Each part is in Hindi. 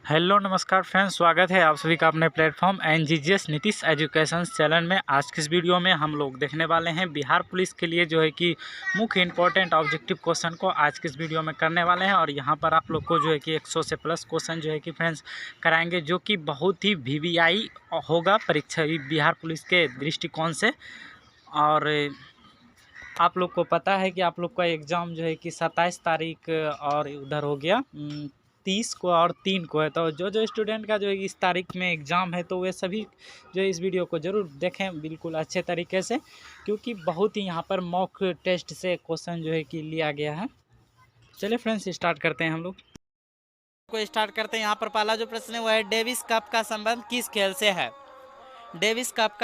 हेलो नमस्कार फ्रेंड्स, स्वागत है आप सभी का अपने प्लेटफॉर्म एनजीजीएस नीतीश एजुकेशन चैनल में। आज की इस वीडियो में हम लोग देखने वाले हैं बिहार पुलिस के लिए जो है कि मुख्य इंपॉर्टेंट ऑब्जेक्टिव क्वेश्चन को आज की इस वीडियो में करने वाले हैं। और यहां पर आप लोग को जो है कि 100 से प्लस क्वेश्चन जो है कि फ्रेंड्स कराएंगे, जो कि बहुत ही वीवीआई होगा परीक्षा बिहार पुलिस के दृष्टिकोण से। और आप लोग को पता है कि आप लोग का एग्ज़ाम जो है कि 27 तारीख और उधर हो गया 30 को और 3 को है। तो जो स्टूडेंट का जो है इस तारीख में एग्ज़ाम है, तो वे सभी जो इस वीडियो को ज़रूर देखें बिल्कुल अच्छे तरीके से, क्योंकि बहुत ही यहाँ पर मॉक टेस्ट से क्वेश्चन जो है कि लिया गया है। चलिए फ्रेंड्स, स्टार्ट करते हैं हम लोग को स्टार्ट करते हैं। यहाँ पर पहला जो प्रश्न है वो है, डेविस कप का संबंध किस खेल से है? डेविस कप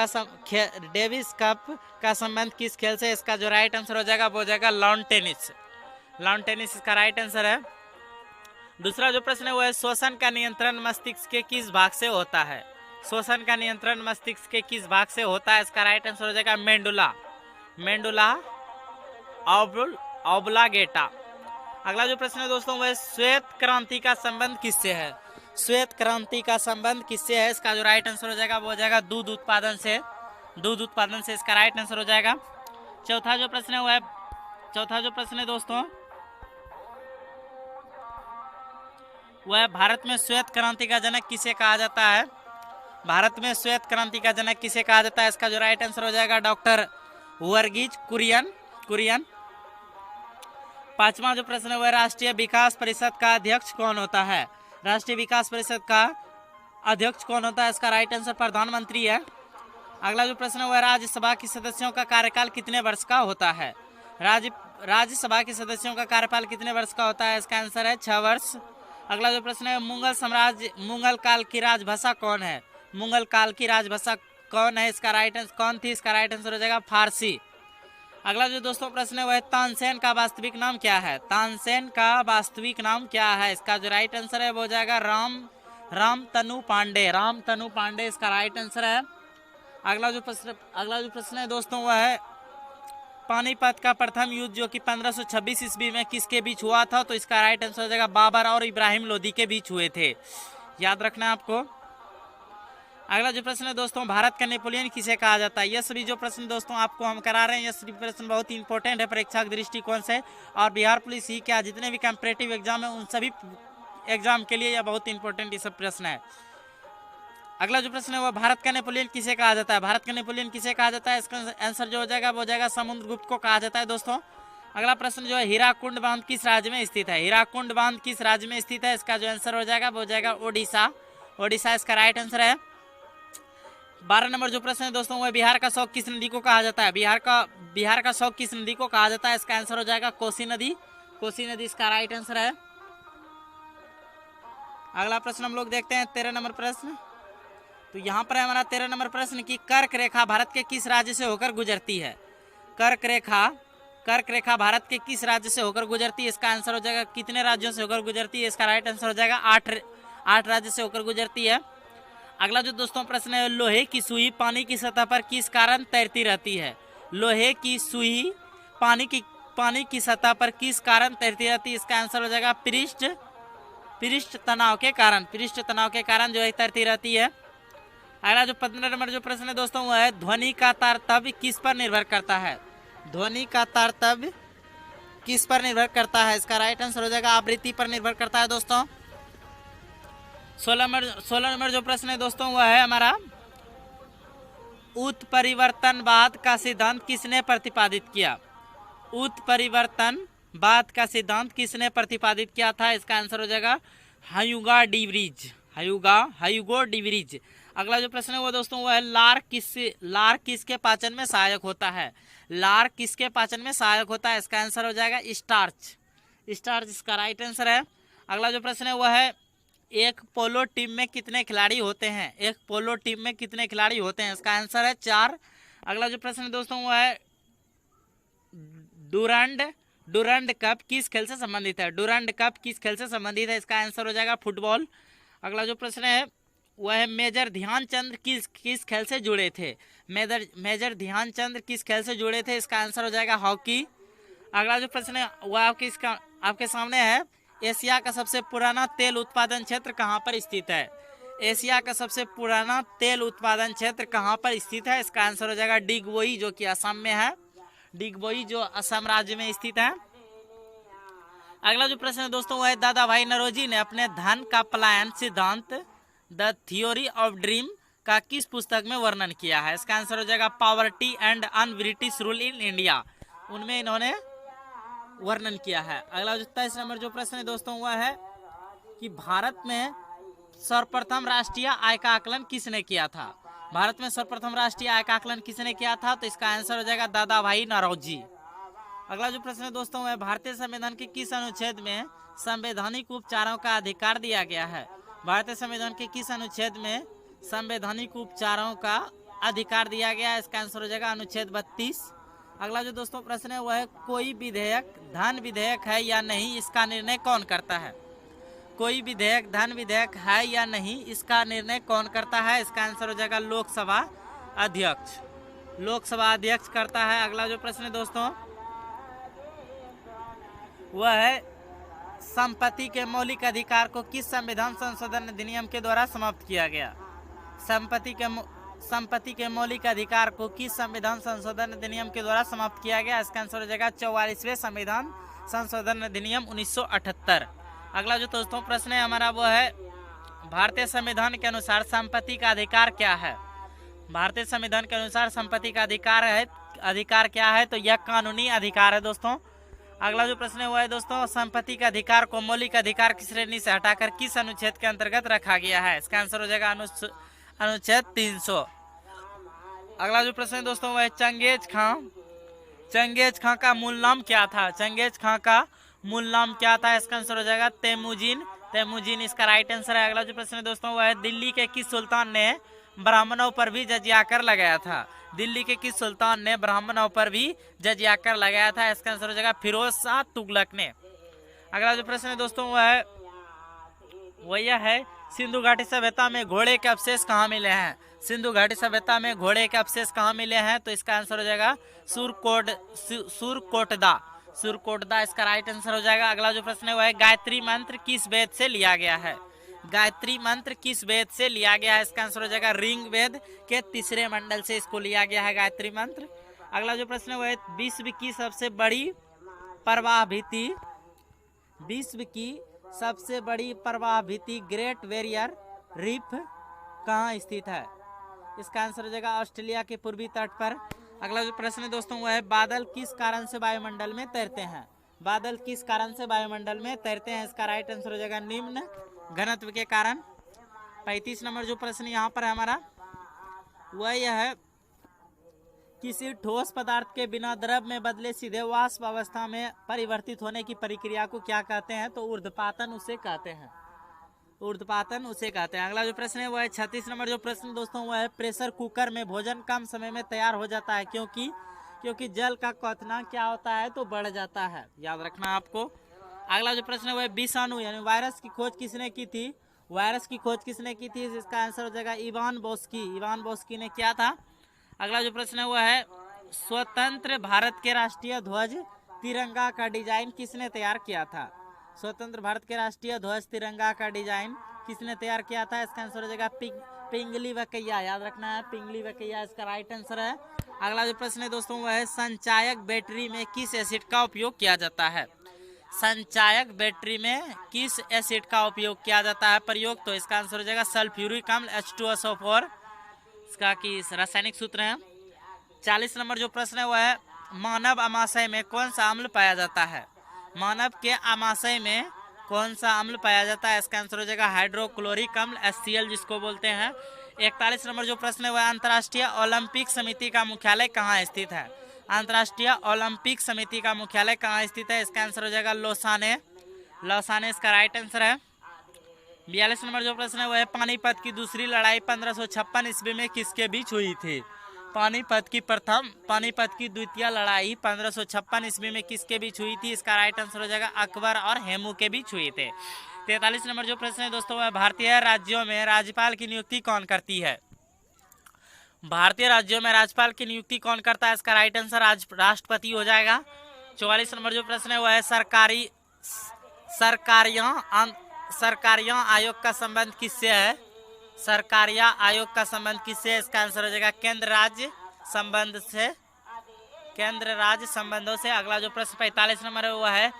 का संबंध किस खेल से? इसका जो राइट आंसर हो जाएगा वो हो जाएगा लॉन टेनिस। लॉन टेनिस इसका राइट आंसर है। दूसरा जो प्रश्न है वो है, श्वसन का नियंत्रण मस्तिष्क के किस भाग से होता है? श्वसन का नियंत्रण मस्तिष्क के किस भाग से होता है? इसका राइट आंसर हो जाएगा मेंडुला। मेंडुला ऑब्लागेटा। अगला जो प्रश्न है दोस्तों वो है, श्वेत क्रांति का संबंध किससे है? श्वेत क्रांति का संबंध किससे है? इसका जो राइट आंसर हो जाएगा वो हो जाएगा दूध उत्पादन से। दूध उत्पादन से इसका राइट आंसर हो जाएगा। चौथा जो प्रश्न है दोस्तों वह है, भारत में श्वेत क्रांति का जनक किसे कहा जाता है? भारत में श्वेत क्रांति का जनक किसे कहा जाता है? इसका जो राइट आंसर हो जाएगा डॉक्टर वर्गीज कुरियन। पांचवा जो प्रश्न है वह, राष्ट्रीय विकास परिषद का अध्यक्ष कौन होता है? राष्ट्रीय विकास परिषद का अध्यक्ष कौन होता है? इसका राइट आंसर प्रधानमंत्री है। अगला जो प्रश्न है वह, राज्यसभा के सदस्यों का कार्यकाल कितने वर्ष का होता है? राज्यसभा के सदस्यों का कार्यकाल कितने वर्ष का होता है? इसका आंसर है 6 वर्ष। अगला जो प्रश्न है, मुगल काल की राजभाषा कौन है? मुगल काल की राजभाषा कौन है? इसका राइट आंसर कौन थी? इसका राइट आंसर हो जाएगा फारसी। अगला जो दोस्तों प्रश्न है वह है, तानसेन का वास्तविक नाम क्या है? तानसेन का वास्तविक नाम क्या है? इसका जो राइट आंसर है वो हो जाएगा रामतनु पांडे इसका राइट आंसर है। अगला जो प्रश्न है दोस्तों वह है, पानीपत का प्रथम युद्ध जो कि 1526 ईस्वी में किसके बीच हुआ था? तो इसका राइट आंसर हो जाएगा बाबर और इब्राहिम लोदी के बीच हुए थे। याद रखना है आपको। अगला जो प्रश्न है दोस्तों, भारत का नेपोलियन किसे कहा जाता है? ये सभी जो प्रश्न दोस्तों आपको हम करा रहे हैं, ये सभी प्रश्न बहुत ही इंपॉर्टेंट है परीक्षा के दृष्टिकोण से। और बिहार पुलिस ही क्या जितने भी कंपैरेटिव एग्जाम है उन सभी एग्जाम के लिए यह बहुत इंपॉर्टेंट ये सब प्रश्न है। अगला जो प्रश्न है वह, भारत का नेपोलियन किसे कहा जाता है? भारत का नेपोलियन किसे कहा जाता है? इसका आंसर जो हो जाएगा वो हो जाएगा समुद्रगुप्त को कहा जाता है दोस्तों। अगला प्रश्न जो है, हीराकुंड बांध किस राज्य में स्थित है? हीराकुंड बांध किस राज्य में स्थित है? इसका जो आंसर हो जाएगा वो हो जाएगा ओडिशा इसका राइट आंसर है। 12 नंबर जो प्रश्न है दोस्तों वह, बिहार का शौक किस नदी को कहा जाता है? बिहार का शौक किस नदी को कहा जाता है? इसका आंसर हो जाएगा कोसी नदी इसका राइट आंसर है। अगला प्रश्न हम लोग देखते हैं 13 नंबर प्रश्न। तो यहाँ पर हमारा 13 नंबर प्रश्न की कर्क रेखा भारत के किस राज्य से होकर गुजरती है? कर्क रेखा भारत के किस राज्य से होकर गुजरती है? इसका आंसर हो जाएगा कितने राज्यों से होकर गुजरती है? इसका राइट आंसर हो जाएगा 8 राज्य से होकर गुजरती है। अगला जो दोस्तों प्रश्न है, लोहे की सुई पानी की सतह पर किस कारण तैरती रहती है? लोहे की सुई पानी की सतह पर किस कारण तैरती रहती है? इसका आंसर हो जाएगा पृष्ठ तनाव के कारण जो है तैरती रहती है। अगला जो 15 नंबर जो प्रश्न है दोस्तों वह है, ध्वनि का तारतम्य किस पर निर्भर करता है? ध्वनि का तारतम्य किस पर निर्भर करता है? इसका राइट आंसर हो जाएगा आवृत्ति पर निर्भर करता है दोस्तों। 16 नंबर जो प्रश्न है दोस्तों वह है हमारा, उत्परिवर्तनवाद का सिद्धांत किसने प्रतिपादित किया? उत्परिवर्तनवाद का सिद्धांत किसने प्रतिपादित किया था? इसका आंसर हो जाएगा ह्यूगो डी व्रीज। अगला जो प्रश्न है वो दोस्तों वो है, लार किसके पाचन में सहायक होता है? लार किसके पाचन में सहायक होता है? इसका आंसर हो जाएगा स्टार्च इसका राइट आंसर है। अगला जो प्रश्न है वो है, एक पोलो टीम में कितने खिलाड़ी होते हैं? इसका आंसर है 4। अगला जो प्रश्न है दोस्तों वो है, डूरंड कप किस खेल से संबंधित है? इसका आंसर हो जाएगा फुटबॉल। अगला जो प्रश्न है वह है, मेजर ध्यानचंद किस खेल से जुड़े थे? मेजर ध्यानचंद किस खेल से जुड़े थे? इसका आंसर हो जाएगा हॉकी। अगला जो प्रश्न है वह आपके सामने है, एशिया का सबसे पुराना तेल उत्पादन क्षेत्र कहाँ पर स्थित है? एशिया का सबसे पुराना तेल उत्पादन क्षेत्र कहाँ पर स्थित है? इसका आंसर हो जाएगा डिगबोई, जो कि असम में है। डिगबोई जो असम राज्य में स्थित है। अगला जो प्रश्न है दोस्तों वह है दादा भाई नौरोजी ने अपने धन का पलायन सिद्धांत द थ्योरी ऑफ ड्रीम का किस पुस्तक में वर्णन किया है? इसका आंसर हो जाएगा poverty and un British rule in India, उनमें इन्होंने वर्णन किया है। अगला जो 23 नंबर जो प्रश्न है दोस्तों वह है कि भारत में सर्वप्रथम राष्ट्रीय आय का आकलन किसने किया था? भारत में सर्वप्रथम राष्ट्रीय आय का आकलन किसने किया था? तो इसका आंसर हो जाएगा दादा भाई नौरोजी। अगला जो प्रश्न है दोस्तों वह भारतीय संविधान के किस अनुच्छेद में संवैधानिक उपचारों का अधिकार दिया गया है? भारतीय संविधान के किस अनुच्छेद में संवैधानिक उपचारों का अधिकार दिया गया है? इसका आंसर हो जाएगा अनुच्छेद 32। अगला जो दोस्तों प्रश्न है वह है कोई विधेयक धन विधेयक है या नहीं, इसका निर्णय कौन करता है? कोई विधेयक धन विधेयक है या नहीं, इसका निर्णय कौन करता है? इसका आंसर हो जाएगा लोकसभा अध्यक्ष। लोकसभा अध्यक्ष करता है। अगला जो प्रश्न है दोस्तों वह है संपत्ति के मौलिक अधिकार को किस संविधान संशोधन अधिनियम के द्वारा समाप्त किया गया? संपत्ति के मौलिक अधिकार को किस संविधान संशोधन अधिनियम के द्वारा समाप्त किया गया? इसका आंसर हो जाएगा 44वें संविधान संशोधन अधिनियम 1978। अगला जो दोस्तों प्रश्न है हमारा वो है भारतीय संविधान के अनुसार संपत्ति का अधिकार क्या है? भारतीय संविधान के अनुसार संपत्ति का अधिकार क्या है? तो यह कानूनी अधिकार है दोस्तों। अगला जो प्रश्न है वो है दोस्तों संपत्ति के अधिकार को मौलिक अधिकार की श्रेणी से हटाकर किस अनुच्छेद के अंतर्गत रखा गया है? इसका आंसर हो जाएगा अनुच्छेद 300। अगला जो प्रश्न है दोस्तों वह है चंगेज खां का मूल नाम क्या था? चंगेज खां का मूल नाम क्या था? इसका आंसर हो जाएगा तेमुजीन इसका राइट आंसर है। अगला जो प्रश्न है दोस्तों वह है दिल्ली के किस सुल्तान ने ब्राह्मणों पर भी जजिया कर लगाया था? दिल्ली के किस सुल्तान ने ब्राह्मणों पर भी जजिया कर लगाया था? इसका आंसर हो जाएगा फिरोज शाह तुगलक ने। अगला जो प्रश्न है दोस्तों वह यह है सिंधु घाटी सभ्यता में घोड़े के अवशेष कहाँ मिले हैं? सिंधु घाटी सभ्यता में घोड़े के अवशेष कहाँ मिले हैं? तो इसका आंसर हो जाएगा सुरकोटदा इसका राइट आंसर हो जाएगा। अगला जो प्रश्न है वह है गायत्री मंत्र किस वेद से लिया गया है? गायत्री मंत्र किस वेद से लिया गया है? इसका आंसर हो जाएगा ऋग वेद के 3रे मंडल से इसको लिया गया है गायत्री मंत्र। अगला जो प्रश्न है वह है विश्व की सबसे बड़ी प्रवाह भित्ति ग्रेट बैरियर रीफ कहाँ स्थित है? इसका आंसर हो जाएगा ऑस्ट्रेलिया के पूर्वी तट पर। अगला जो प्रश्न है दोस्तों वह है बादल किस कारण से वायुमंडल में तैरते हैं? बादल किस कारण से वायुमंडल में तैरते हैं? इसका राइट आंसर हो जाएगा निम्न घनत्व के कारण। 35 नंबर जो प्रश्न यहाँ पर है हमारा वह यह है किसी ठोस पदार्थ के बिना द्रव में बदले सीधे वाष्प अवस्था में परिवर्तित होने की प्रक्रिया को क्या कहते हैं? तो ऊर्ध्वपातन उसे कहते हैं। अगला जो प्रश्न है वह है 36 नंबर जो प्रश्न दोस्तों वह है प्रेशर कुकर में भोजन कम समय में तैयार हो जाता है क्योंकि जल का क्वथनांक क्या होता है? तो बढ़ जाता है, याद रखना आपको। अगला जो प्रश्न है वह विषाणु यानी वायरस की खोज किसने की थी? इसका आंसर हो जाएगा इवान बोस्की ने किया था। अगला जो प्रश्न है वह है स्वतंत्र भारत के राष्ट्रीय ध्वज तिरंगा का डिजाइन किसने तैयार किया था? स्वतंत्र भारत के राष्ट्रीय ध्वज तिरंगा का डिजाइन किसने तैयार किया था? इसका आंसर हो जाएगा पिंगली वकैया, याद रखना है पिंगली वकैया इसका राइट आंसर है। अगला जो प्रश्न है दोस्तों वह है संचायक बैटरी में किस एसिड का उपयोग किया जाता है? संचायक बैटरी में किस एसिड का उपयोग किया जाता है प्रयोग? तो इसका आंसर हो जाएगा सल्फ्यूरिक अम्ल H2SO4 इसका की रासायनिक सूत्र है। 40 नंबर जो प्रश्न है वह है मानव अमाशय में कौन सा अम्ल पाया जाता है? मानव के अमाशय में कौन सा अम्ल पाया जाता है? इसका आंसर हो जाएगा हाइड्रोक्लोरिक अम्ल HCl जिसको बोलते हैं। 41 नंबर जो प्रश्न है वह अंतर्राष्ट्रीय ओलंपिक समिति का मुख्यालय कहाँ स्थित है? अंतर्राष्ट्रीय ओलंपिक समिति का मुख्यालय कहाँ स्थित है? इसका आंसर हो जाएगा लौसाने इसका राइट आंसर है। 42 नंबर जो प्रश्न है वह है पानीपत की दूसरी लड़ाई 1556 ईस्वी में किसके बीच हुई थी? पानीपत की द्वितीय लड़ाई 1556 ईस्वी में किसके बीच हुई थी? इसका राइट आंसर हो जाएगा अकबर और हेमू के बीच हुए थे। 43 नंबर जो प्रश्न है दोस्तों वह भारतीय राज्यों में राज्यपाल की नियुक्ति कौन करती है? भारतीय राज्यों में राज्यपाल की नियुक्ति कौन करता है? इसका राइट आंसर राष्ट्रपति हो जाएगा। 44 नंबर जो प्रश्न है वह है सरकारियों आयोग का संबंध किससे है? सरकारिया आयोग का संबंध किससे है? इसका आंसर हो जाएगा केंद्र राज्य संबंध से, केंद्र राज्य संबंधों से। अगला जो प्रश्न 45 नंबर है वो है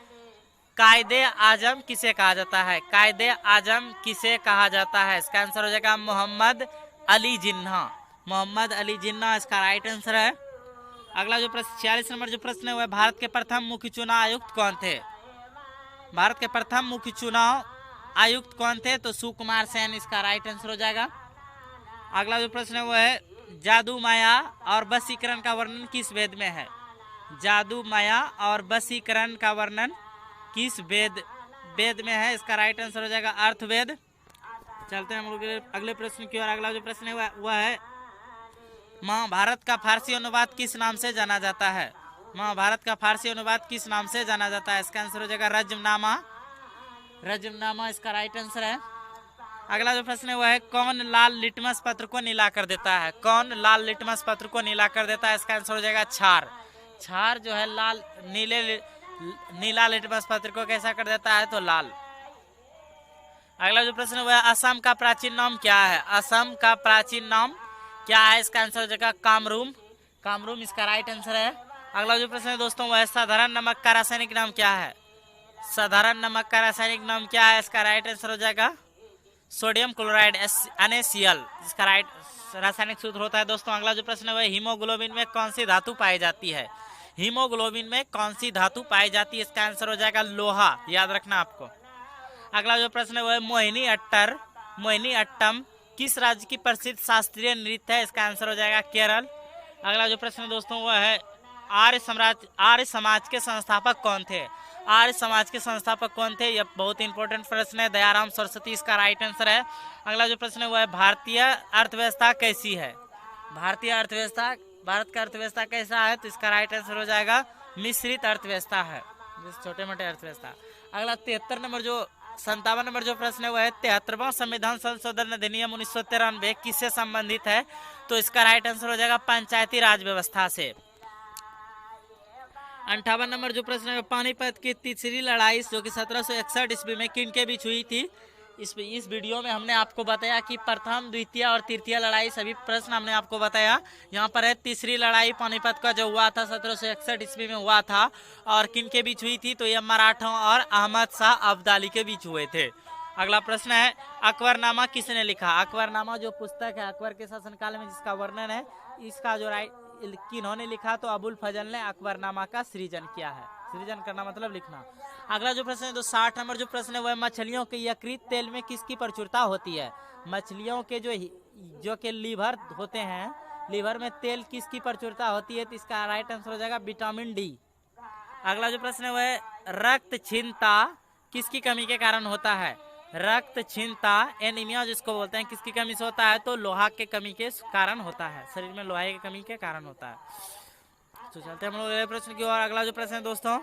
कायदे आजम किसे कहा जाता है? कायदे आजम किसे कहा जाता है? इसका आंसर हो जाएगा मोहम्मद अली जिन्ना। मोहम्मद अली जिन्ना इसका राइट आंसर है। अगला जो प्रश्न 46 नंबर जो प्रश्न है वह भारत के प्रथम मुख्य चुनाव आयुक्त कौन थे? भारत के प्रथम मुख्य चुनाव आयुक्त कौन थे? तो सुकुमार सेन इसका राइट आंसर हो जाएगा। अगला जो प्रश्न है वह है जादू माया और वशीकरण का वर्णन किस वेद में है? जादू माया और वशीकरण का वर्णन किस वेद में है? इसका राइट आंसर हो जाएगा अर्थवेद। चलते हैं हम लोग अगले प्रश्न की ओर। अगला जो प्रश्न है वह है महाभारत का फारसी अनुवाद किस नाम से जाना जाता है? महाभारत का फारसी अनुवाद किस नाम से जाना जाता है? इसका आंसर हो जाएगा रज्मनामा। रज्मनामा इसका राइट आंसर है। अगला जो प्रश्न है वह है कौन लाल लिटमस पत्र को नीला कर देता है? कौन लाल लिटमस पत्र को नीला कर देता है? इसका आंसर हो जाएगा क्षार। क्षार जो है नीला लिटमस पत्र को कैसा कर देता है? तो लाल। अगला जो प्रश्न है वह असम का प्राचीन नाम क्या है? असम का प्राचीन नाम क्या है? इसका आंसर हो जाएगा कामरूम। कामरूम इसका राइट आंसर है। अगला जो प्रश्न है दोस्तों वह साधारण नमक का रासायनिक नाम क्या है? साधारण नमक का रासायनिक नाम क्या है? इसका राइट आंसर हो जाएगा सोडियम क्लोराइड NaCl इसका राइट रासायनिक सूत्र होता है दोस्तों। अगला जो प्रश्न है वह हीमोग्लोबिन में कौन सी धातु पाई जाती है? हीमोग्लोबिन में कौन सी धातु पाई जाती है? इसका आंसर हो जाएगा लोहा, याद रखना आपको। अगला जो प्रश्न है वह मोहिनी अट्टम किस राज्य की प्रसिद्ध शास्त्रीय नृत्य है? इसका आंसर हो जाएगा केरल। अगला जो प्रश्न दोस्तों वह है आर्य समाज के संस्थापक कौन थे? आर्य समाज के संस्थापक कौन थे? यह बहुत इंपॉर्टेंट प्रश्न है। दयाराम सरस्वती इसका राइट आंसर है। अगला जो प्रश्न है वह है भारतीय अर्थव्यवस्था कैसी है? भारतीय अर्थव्यवस्था, भारत का अर्थव्यवस्था कैसा है? तो इसका राइट आंसर हो जाएगा मिश्रित अर्थव्यवस्था है, छोटे मोटे अर्थव्यवस्था। अगला 57 नंबर जो प्रश्न है वह है 73वां संविधान संशोधन अधिनियम 1993 किससे संबंधित है? तो इसका राइट आंसर हो जाएगा पंचायती राज व्यवस्था से। 58 नंबर जो प्रश्न है पानीपत की तीसरी लड़ाई जो कि 1761 ईस्वी में किन के बीच हुई थी? इस वीडियो में हमने आपको बताया कि प्रथम, द्वितीय और तृतीय लड़ाई सभी प्रश्न हमने आपको बताया। यहाँ पर है तीसरी लड़ाई पानीपत का जो हुआ था 1761 ईस्वी में हुआ था और किन के बीच हुई थी? तो यह मराठों और अहमद शाह अब्दाली के बीच हुए थे। अगला प्रश्न है अकबरनामा किसने लिखा? अकबरनामा जो पुस्तक है अकबर के शासनकाल में जिसका वर्णन है, इसका जो किन्होंने लिखा? तो अबुल फजल ने अकबरनामा का सृजन किया है। सृजन करना मतलब लिखना। अगला जो प्रश्न है 60 नंबर जो प्रश्न है वह मछलियों के यकृत तेल में किसकी प्रचुरता होती है? मछलियों के जो के लीवर होते हैं, लीवर में तेल किसकी प्रचुरता होती है? तो इसका राइट आंसर हो जाएगा विटामिन डी। अगला जो प्रश्न है वह रक्तहीनता किसकी कमी के कारण होता है? रक्तहीनता एनीमिया जिसको बोलते हैं किसकी कमी से होता है? तो लोहा के कमी के कारण होता है, शरीर में लोहे की कमी के कारण होता है। तो चलते हैं हम लोग अगले प्रश्न की ओर। अगला जो प्रश्न है दोस्तों,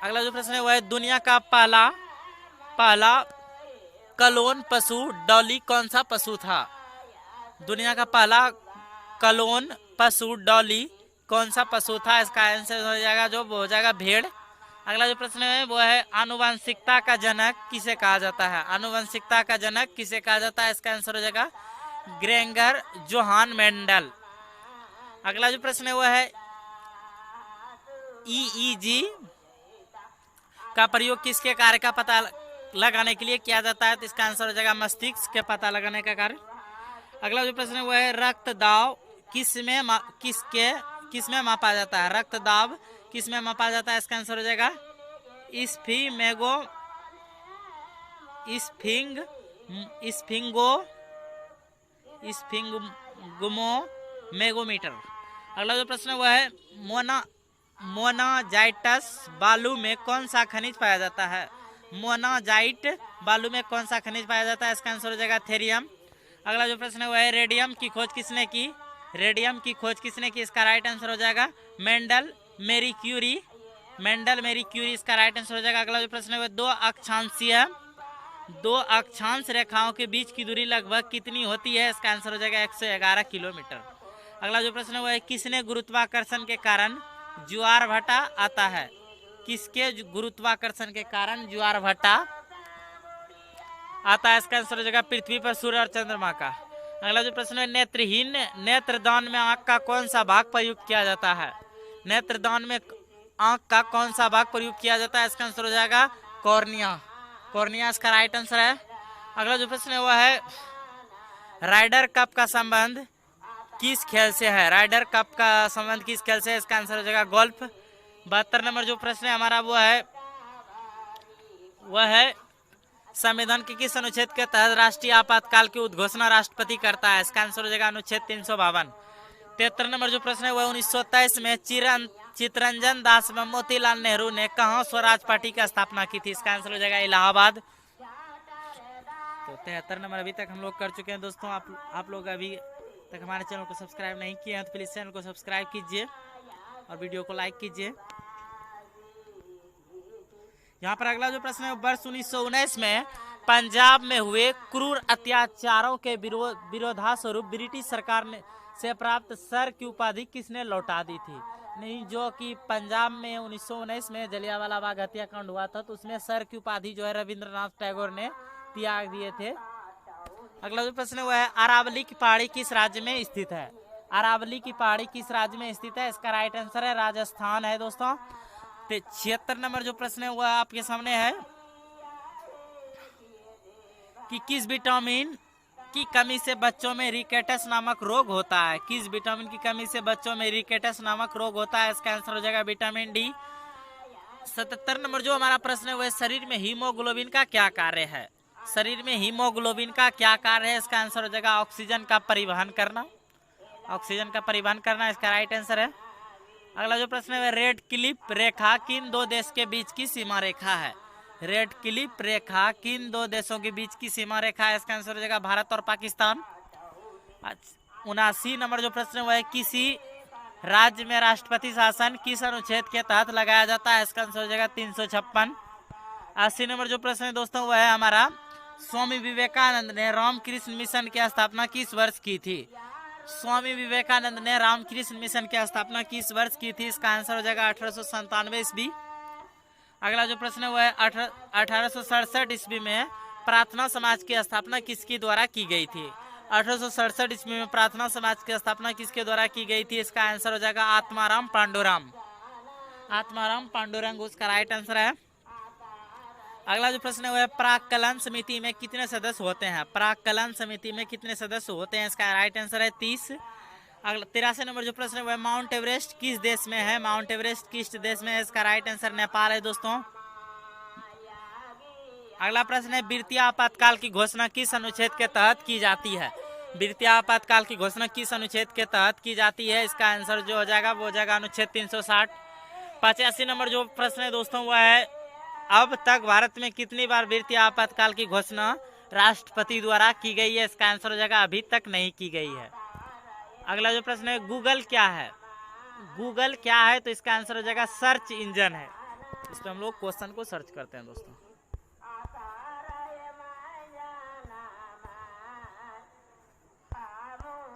अगला जो प्रश्न है वह है दुनिया का पहला क्लोन पशु डॉली कौन सा पशु था? दुनिया का पहला क्लोन पशु डॉली कौन सा पशु था? इसका आंसर हो जाएगा जो वो हो जाएगा भेड़। अगला जो प्रश्न है वो है आनुवंशिकता का जनक किसे कहा जाता है? आनुवंशिकता का जनक किसे कहा जाता है? इसका आंसर हो जाएगा ग्रेंगर जोहान मेंडल। अगला जो प्रश्न है वो है EEG का प्रयोग किसके कार्य का पता लगाने के लिए किया जाता है? तो इसका आंसर हो जाएगा मस्तिष्क के पता लगाने का कार्य। अगला जो प्रश्न है वो है रक्त दाब किसमें मापा जाता है? रक्त दाब किसमें मापा जाता है? इसका आंसर हो जाएगा स्फिंगोमीटर। अगला जो प्रश्न है वह है मोनाजाइटस बालू में कौन सा खनिज पाया जाता है? मोनाजाइट बालू में कौन सा खनिज पाया जाता है? इसका आंसर हो जाएगा थेरियम। अगला जो प्रश्न है वह है रेडियम की खोज किसने की? रेडियम की खोज किसने की? इसका राइट आंसर हो जाएगा मेंडल मेरी क्यूरी इसका राइट आंसर हो जाएगा। अगला जो प्रश्न है वह दो अक्षांश रेखाओं के बीच की दूरी लगभग कितनी होती है? इसका आंसर हो जाएगा 111 किलोमीटर। अगला जो प्रश्न है वह किसने गुरुत्वाकर्षण के कारण ज्वार भाटा आता है? किसके गुरुत्वाकर्षण के कारण ज्वार भाटा आता है? इसका आंसर हो जाएगा पृथ्वी पर सूर्य और चंद्रमा का। अगला जो प्रश्न है, नेत्रहीन नेत्रदान में आंख का कौन सा भाग प्रयुक्त किया जाता है? नेत्रदान में आंख का कौन सा भाग प्रयुक्त किया जाता है? इसका आंसर हो जाएगा कॉर्निया। कॉर्निया इसका राइट आंसर है। अगला जो प्रश्न है वह है, राइडर कप का संबंध किस खेल से है? राइडर कप का संबंध किस खेल से है? इसका आंसर हो जाएगा गोल्फ। 72 नंबर जो प्रश्न है हमारा वह है संविधान के किस अनुच्छेद के तहत राष्ट्रीय आपातकाल की उद्घोषणा राष्ट्रपति करता है? इसका आंसर हो जाएगा अनुच्छेद 352। 73 नंबर जो प्रश्न है वह 1923 में चित्तरंजन दास व मोतीलाल नेहरू ने कहाँ स्वराज पार्टी की स्थापना की थी? इसका आंसर हो जाएगा इलाहाबाद। तो 73 नंबर अभी तक हम लोग कर चुके हैं दोस्तों। आप लोग अभी तक हमारे चैनल को सब्सक्राइब नहीं किए हैं तो प्लीज चैनल को सब्सक्राइब कीजिए और वीडियो को लाइक कीजिए। यहाँ पर अगला जो प्रश्न है, वर्ष 1919 में पंजाब में हुए क्रूर अत्याचारों के विरोधास्वरूप ब्रिटिश सरकार ने से प्राप्त सर की उपाधि किसने लौटा दी थी? नहीं, जो कि पंजाब में 1919 में जलियांवाला बाग हत्याकांड हुआ था तो उसमें सर की उपाधि जो है रविंद्रनाथ टैगोर ने त्याग दिए थे। अगला जो प्रश्न है वह है, अरावली की पहाड़ी किस राज्य में स्थित है? अरावली की पहाड़ी किस राज्य में स्थित है? इसका राइट आंसर है राजस्थान है दोस्तों। 76 नंबर जो प्रश्न है वह आपके सामने है कि किस विटामिन की कमी से बच्चों में रिकेटस नामक रोग होता है? किस विटामिन की कमी से बच्चों में रिकेटस नामक रोग होता है? इसका आंसर हो जाएगा विटामिन डी। 77 नंबर जो हमारा प्रश्न है वह शरीर में हीमोग्लोबिन का क्या कार्य है? शरीर में हीमोग्लोबिन का क्या कार्य है? इसका आंसर हो जाएगा ऑक्सीजन का परिवहन करना। ऑक्सीजन का परिवहन करना इसका राइट आंसर है। अगला जो प्रश्न है, रेड क्लिफ रेखा किन दो देश के बीच की सीमा रेखा है? रेड क्लिफ रेखा किन दो देशों के बीच की सीमा रेखा है? इसका आंसर हो जाएगा भारत और पाकिस्तान। 79 नंबर जो प्रश्न है वह है, किसी राज्य में राष्ट्रपति शासन किस अनुच्छेद के तहत लगाया जाता है? इसका आंसर हो जाएगा 356। 80 नंबर जो प्रश्न है दोस्तों वह है हमारा, स्वामी विवेकानंद ने रामकृष्ण मिशन की स्थापना किस वर्ष की थी? स्वामी विवेकानंद ने रामकृष्ण मिशन की स्थापना किस वर्ष की थी? इसका आंसर हो जाएगा 1897 ईस्वी। अगला जो प्रश्न है वह है, 1867 ईस्वी में प्रार्थना समाज की स्थापना किसके द्वारा की गई थी? 1867 ईस्वी में प्रार्थना समाज की स्थापना किसके द्वारा की गई थी? इसका आंसर हो जाएगा आत्माराम पांडुरंग। आत्माराम पांडुरंग उसका राइट आंसर है। अगला जो प्रश्न है वह प्राक्कलन समिति में कितने सदस्य होते हैं? प्राक्कलन समिति में कितने सदस्य होते हैं? इसका राइट आंसर है 30। अगला 83 नंबर जो प्रश्न है वह माउंट एवरेस्ट किस देश में है? माउंट एवरेस्ट किस देश में है? इसका राइट आंसर नेपाल है दोस्तों। अगला प्रश्न है, वित्तीय आपातकाल की घोषणा किस अनुच्छेद के तहत की जाती है? वित्तीय आपातकाल की घोषणा किस अनुच्छेद के तहत की जाती है? इसका आंसर जो हो जाएगा वो हो जाएगा अनुच्छेद 360। 85 नंबर जो प्रश्न है दोस्तों वह है, अब तक भारत में कितनी बार वित्तीय आपातकाल की घोषणा राष्ट्रपति द्वारा की गई है? इसका आंसर हो जाएगा अभी तक नहीं की गई है। अगला जो प्रश्न है, गूगल क्या है? गूगल क्या है? तो इसका आंसर हो जाएगा सर्च इंजन है। इस पर हम लोग क्वेश्चन को सर्च करते हैं दोस्तों।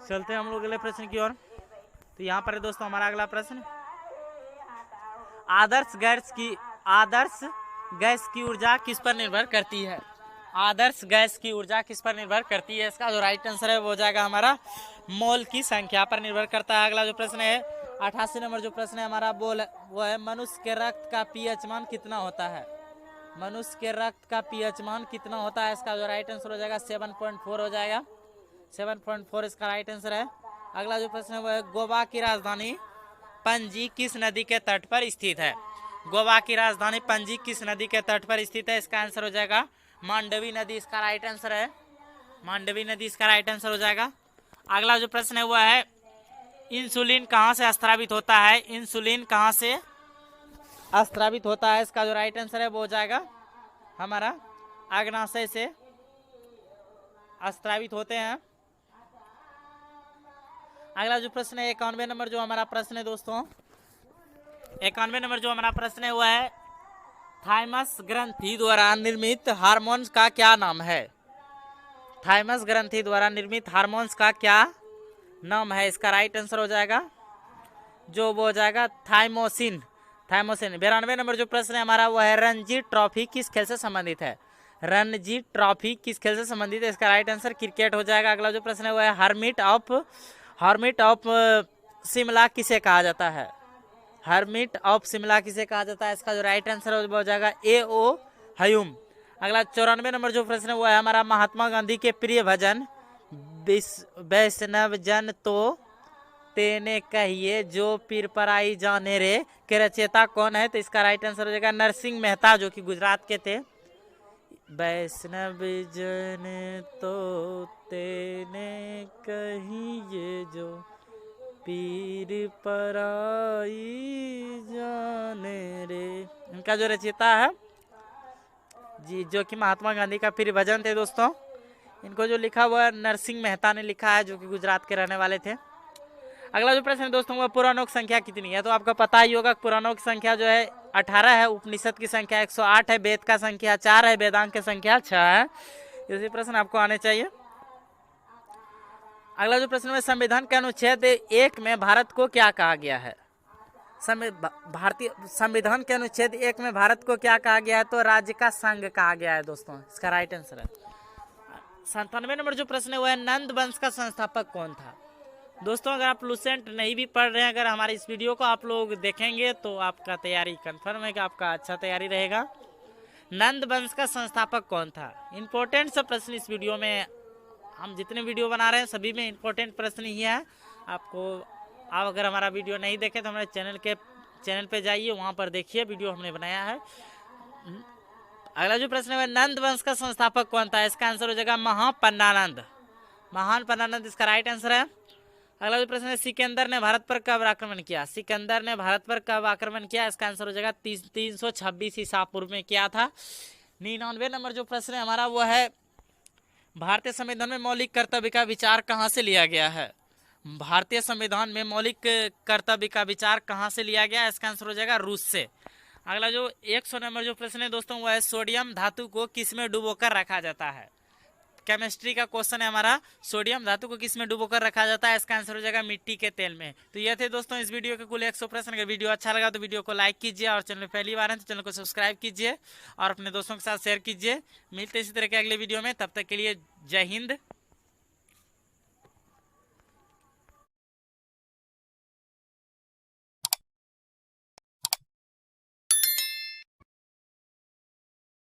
चलते हैं हम लोग अगले प्रश्न की ओर। तो यहाँ पर दोस्तों हमारा अगला प्रश्न, आदर्श गैस की ऊर्जा किस पर निर्भर करती है? आदर्श गैस की ऊर्जा किस पर निर्भर करती है? इसका जो राइट आंसर है वो हो जाएगा हमारा मोल की संख्या पर निर्भर करता है। अगला जो प्रश्न है 88 नंबर जो प्रश्न है हमारा वो है, मनुष्य के रक्त का पीएच मान कितना होता है? मनुष्य के रक्त का पीएच मान कितना होता है? इसका जो राइट आंसर हो जाएगा 7.4 हो जाएगा। 7.4 इसका राइट आंसर है। अगला जो प्रश्न है वो है, गोवा की राजधानी पणजी किस नदी के तट पर स्थित है? गोवा की राजधानी पणजी किस नदी के तट पर स्थित है? इसका आंसर हो जाएगा मांडवी नदी इसका राइट आंसर है। मांडवी नदी इसका राइट आंसर हो जाएगा। अगला जो प्रश्न है वह है, इंसुलिन कहाँ से स्रावित होता है? इंसुलिन कहाँ से स्रावित होता है? इसका जो राइट आंसर है वो हो जाएगा हमारा अग्नाशय से स्रावित होते हैं। अगला जो प्रश्न है 91 नंबर जो हमारा प्रश्न है दोस्तों, 91 नंबर जो हमारा प्रश्न है वह है, थाइमस ग्रंथि द्वारा निर्मित हार्मोन्स का क्या नाम है? थाइमस ग्रंथि द्वारा निर्मित हार्मोन्स का क्या नाम है? इसका राइट आंसर हो जाएगा जो वो हो जाएगा थाइमोसिन। थाइमोसिन। 92 नंबर जो प्रश्न है हमारा वो है रणजी ट्रॉफी किस खेल से संबंधित है? रणजी ट्रॉफी किस खेल से संबंधित है? इसका राइट आंसर क्रिकेट हो जाएगा। अगला जो प्रश्न है वो है हर्मिट ऑफ शिमला किसे कहा जाता है? हर्मिट ऑफ शिमला किसे कहा जाता है? इसका जो राइट आंसर हो जाएगा A.O. ह्यूम। अगला 94 नंबर जो प्रश्न है वो है हमारा महात्मा गांधी के प्रिय भजन वैष्णव जन तो तेने कहिए जो पीर पराई जाने रे के रचयिता कौन है? तो इसका राइट आंसर हो जाएगा नरसिंह मेहता, जो कि गुजरात के थे। वैष्णव जन तो तेने कहिए जो पीर पराई जाने रे, इनका जो रचयिता है जी, जो कि महात्मा गांधी का प्रिय भजन थे दोस्तों। इनको जो लिखा हुआ नरसिंह मेहता ने लिखा है, जो कि गुजरात के रहने वाले थे। अगला जो प्रश्न है दोस्तों वो पुराणों की संख्या कितनी है? तो आपको पता ही होगा पुराणों की संख्या जो है 18 है, उपनिषद की संख्या 108 है, वेद का संख्या 4 है, वेदांत की संख्या 6 है। इसी प्रश्न आपको आने चाहिए। अगला जो प्रश्न है संविधान के अनुच्छेद 1 में भारत को क्या कहा गया है? भारतीय संविधान के अनुच्छेद 1 में भारत को क्या कहा गया है? तो राज्य का संघ कहा गया है दोस्तों, इसका राइट आंसर है। 97 नंबर जो प्रश्न है वो है नंद वंश का संस्थापक कौन था? दोस्तों अगर आप लूसेंट नहीं भी पढ़ रहे हैं, अगर हमारे इस वीडियो को आप लोग देखेंगे तो आपका तैयारी कंफर्म है कि आपका अच्छा तैयारी रहेगा। नंद वंश का संस्थापक कौन था? इंपॉर्टेंट सा प्रश्न इस वीडियो में, हम जितने वीडियो बना रहे हैं सभी में इंपॉर्टेंट प्रश्न ही है। आप अगर हमारा वीडियो नहीं देखे तो हमारे चैनल पे जाइए, वहाँ पर देखिए वीडियो हमने बनाया है। अगला जो प्रश्न है नंद वंश का संस्थापक कौन था? इसका आंसर हो जाएगा महापन्नानंद। महान पन्नानंद इसका राइट आंसर है। अगला जो प्रश्न है सिकंदर ने भारत पर कब आक्रमण किया? सिकंदर ने भारत पर कब आक्रमण किया? इसका आंसर हो जाएगा 326 ईसा पूर्व में किया था। 99 नंबर जो प्रश्न है हमारा वो है भारतीय संविधान में मौलिक कर्तव्य का विचार कहाँ से लिया गया है? भारतीय संविधान में मौलिक कर्तव्य का विचार कहाँ से लिया गया? इसका आंसर हो जाएगा रूस से। अगला जो 100 नंबर जो प्रश्न है दोस्तों वो है सोडियम धातु को किसमें डुबोकर रखा जाता है? केमिस्ट्री का क्वेश्चन है हमारा, सोडियम धातु को किसमें डुबोकर रखा जाता है? इसका आंसर हो जाएगा मिट्टी के तेल में। तो ये थे दोस्तों इस वीडियो के कुल 100 प्रश्न। अगर वीडियो अच्छा लगा तो वीडियो को लाइक कीजिए, और चैनल पहली बार है तो चैनल को सब्सक्राइब कीजिए और अपने दोस्तों के साथ शेयर कीजिए। मिलते इसी तरह के अगले वीडियो में, तब तक के लिए जय हिंद,